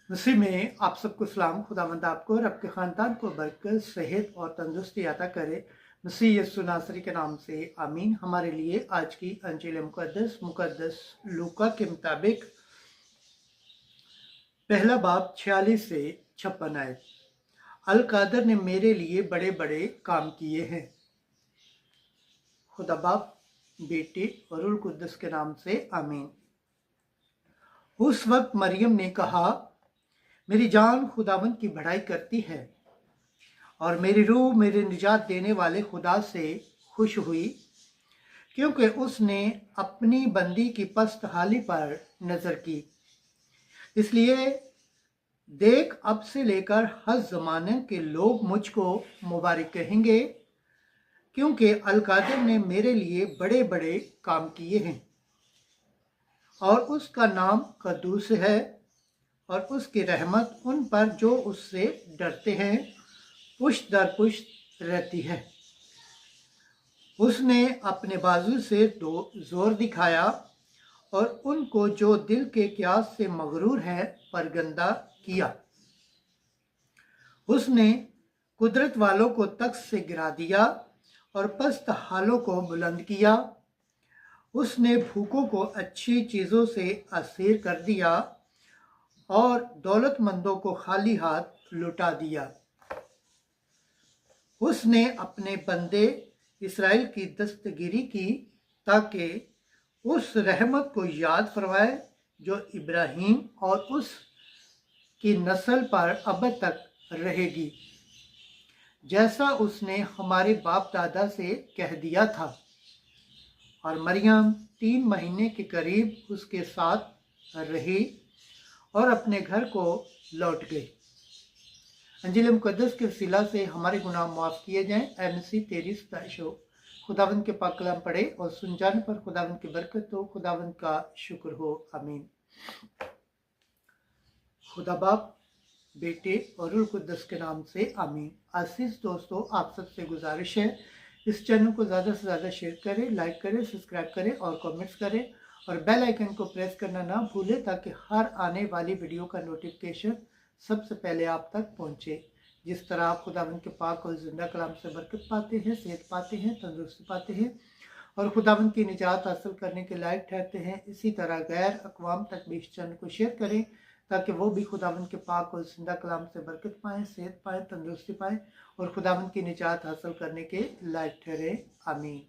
मसीह में आप सबको सलाम। खुदावंद आपको और आपके ख़ानदान को बरकत, सेहत और तंदुरुस्ती अता करे। मसीह यीशु नासरी के नाम से आमीन। हमारे लिए आज की अंजील मुकद्दस लूका के मुताबिक पहला बाब 46 से 56 आयत। अल कादर ने मेरे लिए बड़े बड़े काम किए हैं। खुदा बाप, बेटे और रूह कुद्दस के नाम से आमीन। उस वक्त मरियम ने कहा, मेरी जान खुदावंद की बढ़ाई करती है और मेरी रूह मेरे निजात देने वाले खुदा से खुश हुई, क्योंकि उसने अपनी बंदी की पस्त हाली पर नजर की। इसलिए देख, अब से लेकर हर जमाने के लोग मुझको मुबारक कहेंगे, क्योंकि अल कादर ने मेरे लिए बड़े बड़े काम किए हैं। और उसका नाम कद्दूस है और उसकी रहमत उन पर जो उससे डरते हैं पुश्त दर पुश्त रहती है। उसने अपने बाजू से जोर दिखाया और उनको जो दिल के क्यास से मगरूर है परगंदा किया। उसने कुदरत वालों को तख्त से गिरा दिया और पस्त हालों को बुलंद किया। उसने भूखों को अच्छी चीज़ों से असीर कर दिया और दौलतमंदों को खाली हाथ लुटा दिया। उसने अपने बंदे इसराइल की दस्तगिरी की, ताकि उस रहमत को याद फरमाए जो इब्राहिम और उसकी नस्ल पर अब तक रहेगी, जैसा उसने हमारे बाप दादा से कह दिया था। और मरियम 3 महीने के करीब उसके साथ रही और अपने घर को लौट गई। अंजील मुकद्दस के वसीला से हमारे गुनाह माफ़ किए जाएं। ऐ मसीह तेरी सताइश हो। खुदावंद के पाक कलाम पढ़े और सुन जाने पर खुदावंद की बरकत हो। खुदावंद का शुक्र हो। आमीन। खुदा बाप, बेटे और रूह कुद्दस के नाम से आमीन। आशीष दोस्तों, आप सबसे गुजारिश है, इस चैनल को ज़्यादा से ज़्यादा शेयर करें, लाइक करें, सब्सक्राइब करें और कमेंट्स करें और बेल आइकन को प्रेस करना ना भूलें, ताकि हर आने वाली वीडियो का नोटिफिकेशन सबसे पहले आप तक पहुंचे। जिस तरह आप खुदावंद के पाक और जिंदा कलाम से बरकत पाते हैं, सेहत पाते हैं, तंदुरुस्ती पाते हैं और खुदावंद की निजात हासिल करने के लायक ठहरते हैं, इसी तरह गैर अक़वाम तक भी इस चैनल को शेयर करें, ताकि वो भी खुदावंद के पाक और जिंदा कलाम से बरकत पाएँ, सेहत पाएँ, तंदुरुस्ती पाएँ और खुदावंद की निजात हासिल करने के लायक ठहरे। आमीन।